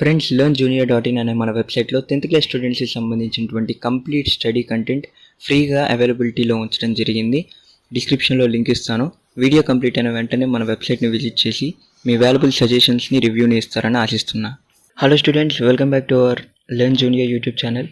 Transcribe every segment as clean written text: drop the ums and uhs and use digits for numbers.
Friends LearnJunior.in అనే మన వెబ్సైట్లో 10th క్లాస్ స్టూడెంట్స్కి సంబంధించినటువంటి కంప్లీట్ స్టడీ కంటెంట్ ఫ్రీగా అవైలబిలిటీలో ఉంచడం జరిగింది. డిస్క్రిప్షన్లో లింక్ ఇస్తాను. వీడియో కంప్లీట్ అయిన వెంటనే మన వెబ్సైట్ని విజిట్ చేసి మీ వాల్యుబుల్ సజెషన్స్ని రివ్యూని ఇస్తారని ఆశిస్తున్నా. Hello students, welcome back to our LearnJunior YouTube channel.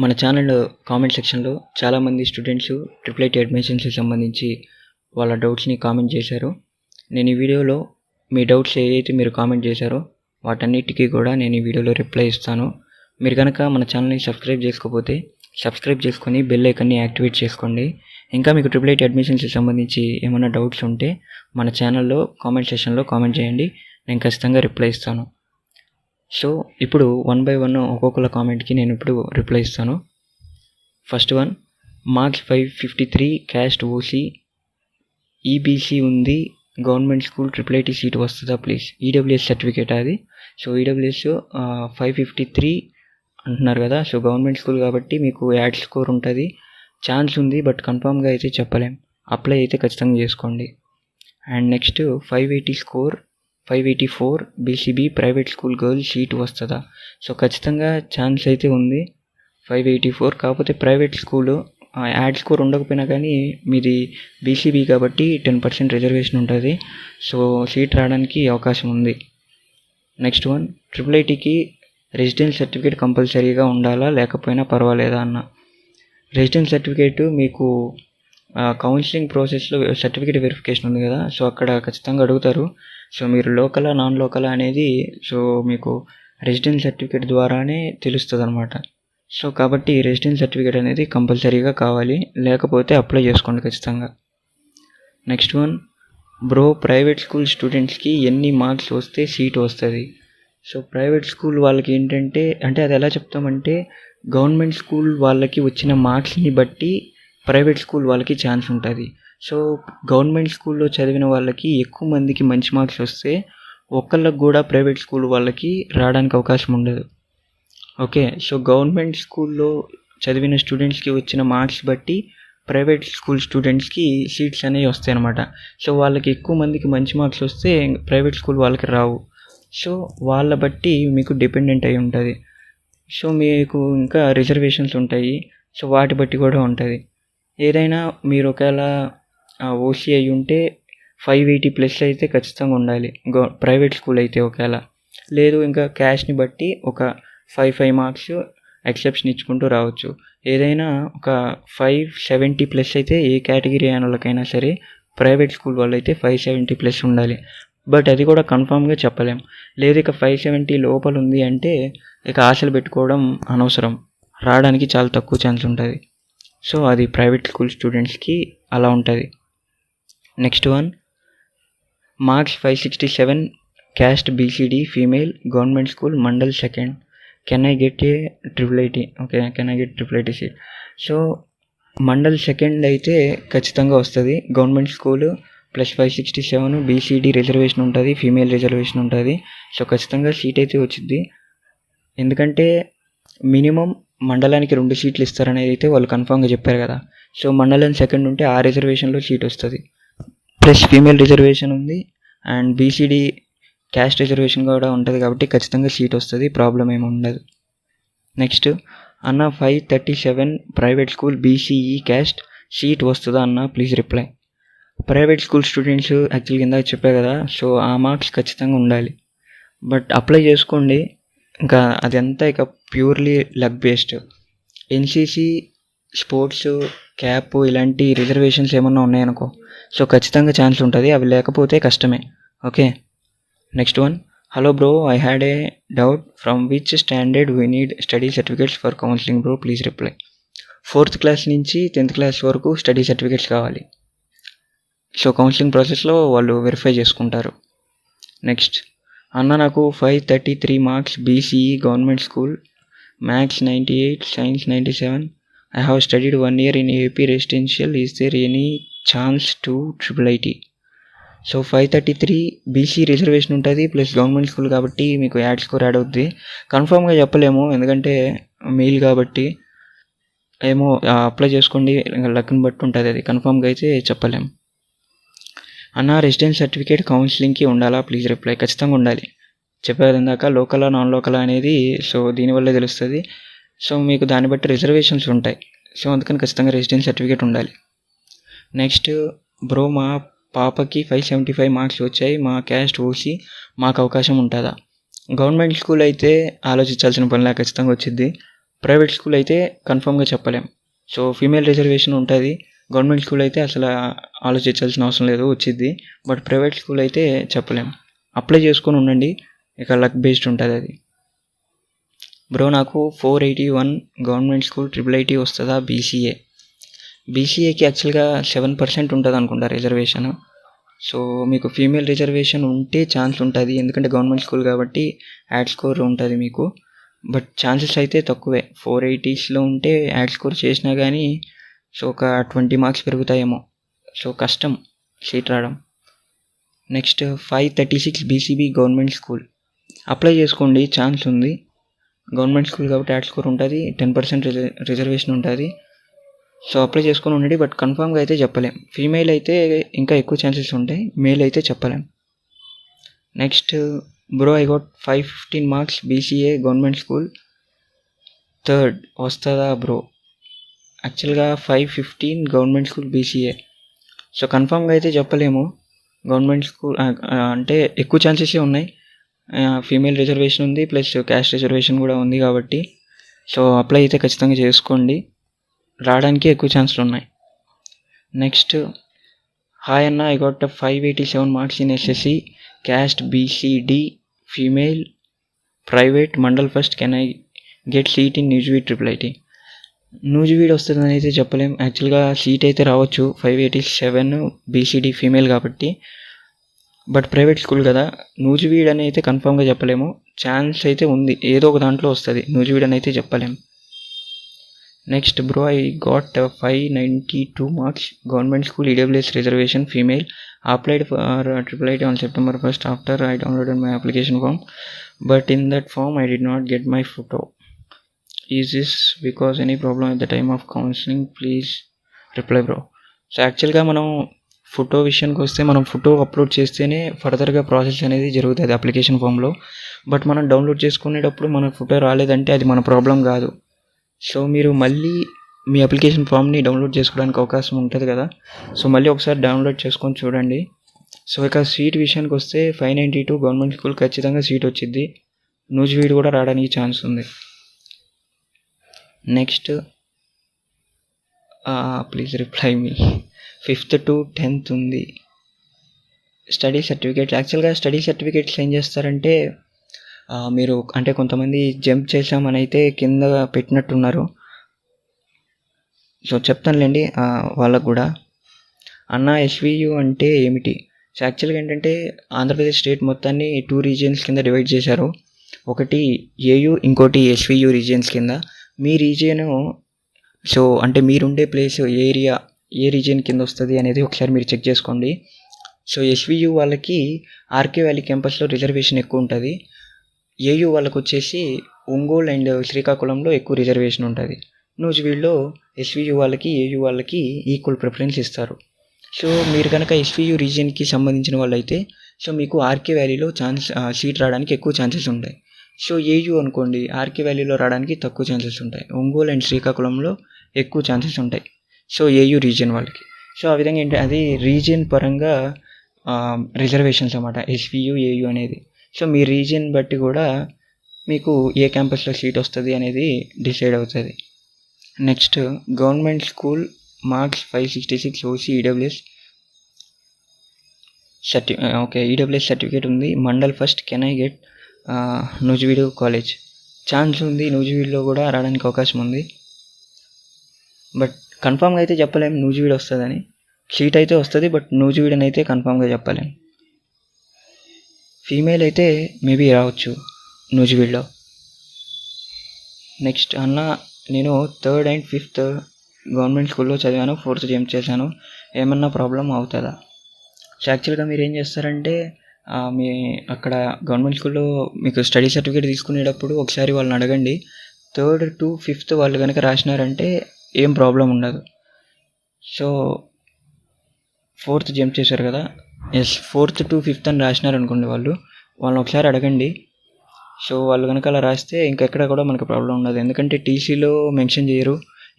మన ఛానల్లో కామెంట్ సెక్షన్లో చాలామంది స్టూడెంట్స్ IIIT అడ్మిషన్స్కి సంబంధించి వాళ్ళ డౌట్స్ని కామెంట్ చేశారు. నేను ఈ వీడియోలో మీ డౌట్స్ ఏదైతే మీరు కామెంట్ చేశారో వాటన్నిటికీ కూడా నేను ఈ వీడియోలో రిప్లై ఇస్తాను. మీరు కనుక మన ఛానల్ని సబ్స్క్రైబ్ చేసుకోకపోతే సబ్స్క్రైబ్ చేసుకొని బెల్ ఐకాన్ని యాక్టివేట్ చేసుకోండి. ఇంకా మీకు IIIT అడ్మిషన్స్కి సంబంధించి ఏమైనా డౌట్స్ ఉంటే మన ఛానల్లో కామెంట్ సెక్షన్లో కామెంట్ చేయండి, నేను ఖచ్చితంగా రిప్లై ఇస్తాను. సో ఇప్పుడు 1 by 1 ఒక్కొక్కల కామెంట్కి నేను ఇప్పుడు రిప్లై ఇస్తాను. First one, marks 553 caste OC EBC ఉంది, గవర్నమెంట్ స్కూల్ IIIT సీట్ వస్తుందా ప్లీజ్? ఈడబ్ల్యూఎస్ సర్టిఫికేట్ అది. సో ఈడబ్ల్యూఎస్ 553 అంటున్నారు కదా. సో గవర్నమెంట్ స్కూల్ కాబట్టి మీకు యాడ్ స్కోర్ ఉంటుంది, ఛాన్స్ ఉంది, బట్ కన్ఫామ్గా అయితే చెప్పలేం. అప్లై అయితే ఖచ్చితంగా చేసుకోండి. And next 584 BCB private school girls seat వస్తుందా? సో ఖచ్చితంగా ఛాన్స్ అయితే ఉంది 584. కాకపోతే ప్రైవేట్ స్కూలు యాడ్ స్కోర్ ఉండకపోయినా కానీ మీది బీసీబీ కాబట్టి 10% రిజర్వేషన్ ఉంటుంది. సో సీట్ రావడానికి అవకాశం ఉంది. నెక్స్ట్ వన్, IIITకి రెసిడెన్స్ సర్టిఫికేట్ కంపల్సరీగా ఉండాలా లేకపోయినా పర్వాలేదా అన్న. రెసిడెన్స్ సర్టిఫికేట్ మీకు కౌన్సిలింగ్ ప్రాసెస్లో సర్టిఫికేట్ వెరిఫికేషన్ ఉంది కదా, సో అక్కడ ఖచ్చితంగా అడుగుతారు. సో మీరు లోకలా నాన్ లోకలా అనేది సో మీకు రెసిడెన్స్ సర్టిఫికేట్ ద్వారానే తెలుస్తుంది అన్నమాట. సో కాబట్టి రెసిడెన్స్ సర్టిఫికేట్ అనేది కంపల్సరీగా కావాలి, లేకపోతే అప్లై చేసుకోండి ఖచ్చితంగా. Next one, bro private school స్టూడెంట్స్కి ఎన్ని మార్క్స్ వస్తే సీట్ వస్తుంది? సో ప్రైవేట్ స్కూల్ వాళ్ళకి ఏంటంటే అది ఎలా చెప్తామంటే గవర్నమెంట్ స్కూల్ వాళ్ళకి వచ్చిన మార్క్స్ని బట్టి ప్రైవేట్ స్కూల్ వాళ్ళకి ఛాన్స్ ఉంటుంది. సో గవర్నమెంట్ స్కూల్లో చదివిన వాళ్ళకి ఎక్కువ మందికి మంచి మార్క్స్ వస్తే ఒక్కళ్ళకి కూడా ప్రైవేట్ స్కూల్ వాళ్ళకి రావడానికి అవకాశం ఉండదు. ఓకే, సో గవర్నమెంట్ స్కూల్లో చదివిన స్టూడెంట్స్కి వచ్చిన మార్క్స్ బట్టి ప్రైవేట్ స్కూల్ స్టూడెంట్స్కి సీట్స్ అనేవి వస్తాయి అన్నమాట. సో వాళ్ళకి ఎక్కువ మందికి మంచి మార్క్స్ వస్తే ప్రైవేట్ స్కూల్ వాళ్ళకి రావు. సో వాళ్ళ బట్టి మీకు డిపెండెంట్ అయి ఉంటుంది. సో మీకు ఇంకా రిజర్వేషన్స్ ఉంటాయి, సో వాటి బట్టి కూడా ఉంటుంది. ఏదైనా మీరు ఒకవేళ ఓసీ అయి ఉంటే 580+ అయితే ఖచ్చితంగా ఉండాలి ప్రైవేట్ స్కూల్ అయితే. ఒకవేళ లేదు ఇంకా క్యాష్ని బట్టి ఒక 5 మార్క్స్ ఎక్సెప్షన్ ఇచ్చుకుంటూ రావచ్చు. ఏదైనా ఒక 570+ అయితే ఏ కేటగిరీ అయిన వాళ్ళకైనా సరే ప్రైవేట్ స్కూల్ వాళ్ళు అయితే 570+ ఉండాలి. బట్ అది కూడా కన్ఫామ్గా చెప్పలేం. లేదు ఇక 570 లోపల ఉంది అంటే ఇక ఆశలు పెట్టుకోవడం అనవసరం, రావడానికి చాలా తక్కువ ఛాన్స్ ఉంటుంది. సో అది ప్రైవేట్ స్కూల్ స్టూడెంట్స్కి అలా ఉంటుంది. Next one, marks 567 caste BCD female government school mandal 2nd, can I get a IIIT? Okay, can I get IIIT seat? So mandal 2nd అయితే ఖచ్చితంగా వస్తుంది. Government school plus 567 BCD reservation ఉంటుంది, ఫీమేల్ రిజర్వేషన్ ఉంటుంది. సో ఖచ్చితంగా సీట్ అయితే వచ్చింది. ఎందుకంటే మినిమం మండలానికి 2 సీట్లు ఇస్తారనేది అయితే వాళ్ళు కన్ఫామ్గా చెప్పారు కదా. సో మండలం 2nd ఉంటే ఆ రిజర్వేషన్లో సీట్ వస్తుంది, ప్లస్ ఫీమేల్ రిజర్వేషన్ ఉంది అండ్ బీసీడీ క్యాస్ట్ రిజర్వేషన్ కూడా ఉంటుంది కాబట్టి ఖచ్చితంగా సీట్ వస్తుంది, ప్రాబ్లం ఏమి ఉండదు. నెక్స్ట్ అన్న 537 private school BCE caste seat వస్తుందా అన్న please reply. Private school students యాక్చువల్గా ఇందాక చెప్పా కదా, సో ఆ మార్క్స్ ఖచ్చితంగా ఉండాలి. బట్ అప్లై చేసుకోండి, ఇంకా అదంతా ఇక purely luck based. NCC sports cap ఇలాంటి రిజర్వేషన్స్ ఏమన్నా ఉన్నాయనుకో, సో ఖచ్చితంగా ఛాన్స్ ఉంటుంది, అవి లేకపోతే కష్టమే. Okay, next one, hello bro, I had a doubt, from which standard we need study certificates for counselling bro please reply. 4th class నుంచి 10th class వరకు study certificates కావాలి. సో కౌన్సిలింగ్ ప్రాసెస్లో వాళ్ళు వెరిఫై చేసుకుంటారు. నెక్స్ట్ అన్న, నాకు 533 marks BCE government school, maths 98, science 97. I have studied 1 year in AP residential. Is there any chance to IIIT? So 533 BC reservation ఉంటుంది plus government school కాబట్టి మీకు add score add అవుద్ది. కన్ఫామ్గా చెప్పలేము ఎందుకంటే మెయిల్ కాబట్టి. ఏమో అప్లై చేసుకోండి, లక్ని బట్టి ఉంటుంది, అది కన్ఫామ్గా అయితే చెప్పలేము. అన్న రెసిడెన్స్ సర్టిఫికేట్ కౌన్సిలింగ్కి ఉండాలా ప్లీజ్ రిప్లై. ఖచ్చితంగా ఉండాలి. చెప్పారు ఇందాక లోకలా నాన్ లోకలా అనేది. సో దీనివల్లే తెలుస్తుంది. సో మీకు దాన్ని బట్టి రిజర్వేషన్స్ ఉంటాయి. సో అందుకని ఖచ్చితంగా రెసిడెన్సీ సర్టిఫికేట్ ఉండాలి. నెక్స్ట్ బ్రో, మా పాపకి 575 మార్క్స్ వచ్చాయి, మా క్యాస్ట్ ఓసీ, మాకు అవకాశం ఉంటుందా? గవర్నమెంట్ స్కూల్ అయితే ఆలోచించాల్సిన పనిలా ఖచ్చితంగా వచ్చింది. ప్రైవేట్ స్కూల్ అయితే కన్ఫామ్గా చెప్పలేం. సో ఫీమేల్ రిజర్వేషన్ ఉంటుంది. గవర్నమెంట్ స్కూల్ అయితే అసలు ఆలోచించాల్సిన అవసరం లేదు, వచ్చింది. బట్ ప్రైవేట్ స్కూల్ అయితే చెప్పలేం. అప్లై చేసుకొని ఉండండి, ఇక లక్ బేస్డ్ ఉంటుంది అది. బ్రో నాకు 481 గవర్నమెంట్ స్కూల్ IIIT వస్తుందా? బీసీఏకి యాక్చువల్గా 7% ఉంటుంది అనుకుంటా రిజర్వేషన్. సో మీకు ఫీమేల్ రిజర్వేషన్ ఉంటే ఛాన్స్ ఉంటుంది, ఎందుకంటే గవర్నమెంట్ స్కూల్ కాబట్టి యాడ్ స్కోర్ ఉంటుంది మీకు. బట్ ఛాన్సెస్ అయితే తక్కువే. 480స్లో ఉంటే యాడ్ స్కోర్ చేసినా కానీ సో ఒక 20 మార్క్స్ పెరుగుతాయేమో. సో కష్టం సీట్ రావడం. Next 536 BCB government school apply చేసుకోండి, ఛాన్స్ ఉంది. గవర్నమెంట్ స్కూల్ కాబట్టి యాడ్ స్కోర్ ఉంటుంది, 10% రిజర్వేషన్ ఉంటుంది. సో అప్లై చేసుకొని ఉండండి. బట్ కన్ఫామ్గా అయితే చెప్పలేం. ఫీమేల్ అయితే ఇంకా ఎక్కువ ఛాన్సెస్ ఉంటాయి, మేల్ అయితే చెప్పలేం. Next bro, I got 515 marks BCA government school, third వస్తుందా బ్రో? యాక్చువల్గా 515 గవర్నమెంట్ స్కూల్ బీసీఏ. సో కన్ఫామ్గా అయితే చెప్పలేము. గవర్నమెంట్ స్కూల్ అంటే ఎక్కువ ఛాన్సెసే ఉన్నాయి. ఫీమేల్ రిజర్వేషన్ ఉంది, ప్లస్ క్యాస్ట్ రిజర్వేషన్ కూడా ఉంది కాబట్టి సో అప్లై అయితే ఖచ్చితంగా చేసుకోండి, రావడానికి ఎక్కువ ఛాన్సులు ఉన్నాయి. నెక్స్ట్ హాయ్ అన్న, I got 587 marks in SSC, caste BCD, female, private, mandal first, can I get seat in Nuzvid IIIT? Nuzvid వస్తుందని అయితే చెప్పలేం. యాక్చువల్గా సీట్ అయితే రావచ్చు, 587 బీసీడీ ఫీమేల్ కాబట్టి. బట్ ప్రైవేట్ స్కూల్ కదా, న్యూజివీడ్ అని అయితే కన్ఫామ్గా చెప్పలేము. ఛాన్స్ అయితే ఉంది, ఏదో ఒక దాంట్లో వస్తుంది. న్యూజివీడ్ అని అయితే చెప్పలేము. Next bro, I got 592 marks government school EWS reservation female, applied for IIIT on September 1st after I downloaded my application form, but in that form I did not get my photo. Is this because any problem at the time of counseling? Please reply bro. So యాక్చువల్గా మనం photo విషయానికి వస్తే, మనం photo upload చేస్తేనే ఫర్దర్గా process అనేది జరుగుతుంది application ఫామ్లో. బట్ మనం డౌన్లోడ్ చేసుకునేటప్పుడు మన ఫోటో రాలేదంటే అది మన ప్రాబ్లం కాదు. సో మీరు మళ్ళీ మీ అప్లికేషన్ ఫామ్ని డౌన్లోడ్ చేసుకోవడానికి అవకాశం ఉంటుంది కదా, సో మళ్ళీ ఒకసారి డౌన్లోడ్ చేసుకొని చూడండి. సో ఇక సీట్ విషయానికి వస్తే 592 గవర్నమెంట్ స్కూల్ ఖచ్చితంగా సీట్ వచ్చింది. న్యూజివీడ్ కూడా రావడానికి ఛాన్స్ ఉంది. Next please reply me, 5th to 10th ఉంది స్టడీ సర్టిఫికేట్. యాక్చువల్గా స్టడీ సర్టిఫికేట్స్ ఏం చేస్తారంటే, మీరు అంటే కొంతమంది జంప్ చేసామని అయితే కింద పెట్టినట్టున్నారు. సో చెప్తానులేండి వాళ్ళకు కూడా. అన్న ఎస్వియు అంటే ఏమిటి? సో యాక్చువల్గా ఏంటంటే ఆంధ్రప్రదేశ్ స్టేట్ మొత్తాన్ని 2 రీజియన్స్ కింద డివైడ్ చేశారు. ఒకటి ఏయు, ఇంకోటి ఎస్వియు రీజియన్స్ కింద. మీ రీజియను, సో అంటే మీరుండే ప్లేస్ ఏరియా ఏ రీజియన్ కింద వస్తుంది అనేది ఒకసారి మీరు చెక్ చేసుకోండి. సో ఎస్వియు వాళ్ళకి ఆర్కే వ్యాలీ క్యాంపస్లో రిజర్వేషన్ ఎక్కువ ఉంటుంది. ఏయు వాళ్ళకు వచ్చేసి ఒంగోలు అండ్ శ్రీకాకుళంలో ఎక్కువ రిజర్వేషన్ ఉంటుంది. న్యూజివీడ్లో ఎస్వియు వాళ్ళకి ఏయు వాళ్ళకి ఈక్వల్ ప్రిఫరెన్స్ ఇస్తారు. సో మీరు కనుక ఎస్వియు రీజియన్కి సంబంధించిన వాళ్ళు అయితే సో మీకు ఆర్కే వ్యాలీలో సీట్ రావడానికి ఎక్కువ ఛాన్సెస్ ఉంటాయి. సో ఏయు అనుకోండి, ఆర్కే వ్యాలీలో రావడానికి తక్కువ ఛాన్సెస్ ఉంటాయి. ఒంగోలు అండ్ శ్రీకాకుళంలో ఎక్కువ ఛాన్సెస్ ఉంటాయి. సో ఏయు రీజియన్ వాళ్ళకి. సో ఆ విధంగా ఏంటి, అది రీజియన్ పరంగా రిజర్వేషన్స్ అన్నమాట ఎస్వియు ఏయు అనేది. సో మీ రీజియన్ బట్టి కూడా మీకు ఏ క్యాంపస్లో సీట్ వస్తుంది అనేది డిసైడ్ అవుతుంది. Next government school marks 566 OC EWS EWS certificate ఉంది. Mandal first, can I get Nuzvid college? Chance ఉంది, నూజివీడ్లో కూడా రావడానికి అవకాశం ఉంది. బట్ కన్ఫామ్గా అయితే చెప్పలేం నూజివీడ్ వస్తుందని. సీట్ అయితే వస్తుంది, బట్ నూజివీడ్ అని అయితే కన్ఫామ్గా చెప్పలేం. ఫీమేల్ అయితే మేబీ రావచ్చు నూజివీడ్లో. నెక్స్ట్ అన్న, నేను 3rd and 5th గవర్నమెంట్ స్కూల్లో చదివాను, 4th జంప్ చేశాను, ఏమన్నా ప్రాబ్లం అవుతుందా? సో యాక్చువల్గా మీరు ఏం చేస్తారంటే, మీ అక్కడ గవర్నమెంట్ స్కూల్లో మీకు స్టడీ సర్టిఫికేట్ తీసుకునేటప్పుడు ఒకసారి వాళ్ళని అడగండి. 3rd to 5th వాళ్ళు కనుక రాసినారంటే ఏం ప్రాబ్లం ఉండదు. సో 4th జంప్ చేశారు కదా, 4th to 5th అని రాసినారు అనుకోండి, వాళ్ళని ఒకసారి అడగండి. సో వాళ్ళు కనుక అలా రాస్తే ఇంకెక్కడ కూడా మనకు ప్రాబ్లం ఉండదు. ఎందుకంటే టీసీలో మెన్షన్ చేయరు,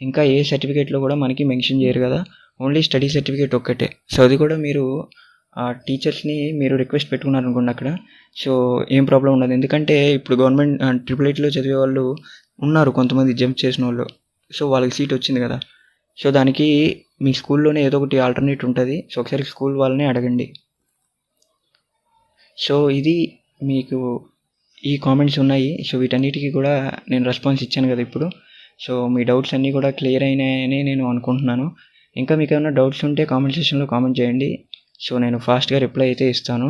ఇంకా ఏ సర్టిఫికేట్లో కూడా మనకి మెన్షన్ చేయరు కదా, ఓన్లీ స్టడీ సర్టిఫికేట్ ఒక్కటే. సో అది కూడా మీరు టీచర్స్ని మీరు రిక్వెస్ట్ పెట్టుకున్నారనుకోండి అక్కడ, సో ఏం ప్రాబ్లం ఉండదు. ఎందుకంటే ఇప్పుడు గవర్నమెంట్ IIITలో చదివే వాళ్ళు ఉన్నారు కొంతమంది జంప్ చేసిన వాళ్ళు, సో వాళ్ళకి సీట్ వచ్చింది కదా. సో దానికి మీ స్కూల్లోనే ఏదో ఒకటి ఆల్టర్నేట్ ఉంటుంది. సో ఒకసారి స్కూల్ వాళ్ళని అడగండి. సో ఇది మీకు ఈ కామెంట్స్ ఉన్నాయి. సో వీటన్నిటికీ కూడా నేను రెస్పాన్స్ ఇచ్చాను కదా ఇప్పుడు. సో మీ డౌట్స్ అన్నీ కూడా క్లియర్ అయినాయని నేను అనుకుంటున్నాను. ఇంకా మీకు ఏమైనా డౌట్స్ ఉంటే కామెంట్ సెక్షన్లో కామెంట్ చేయండి. సో నేను ఫాస్ట్గా రిప్లై అయితే ఇస్తాను.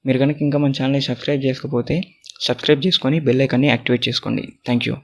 మీరు కనుక ఇంకా మన ఛానల్ని సబ్స్క్రైబ్ చేసుకోకపోతే సబ్స్క్రైబ్ చేసుకొని బెల్ ఐకాన్ని యాక్టివేట్ చేసుకోండి. Thank you.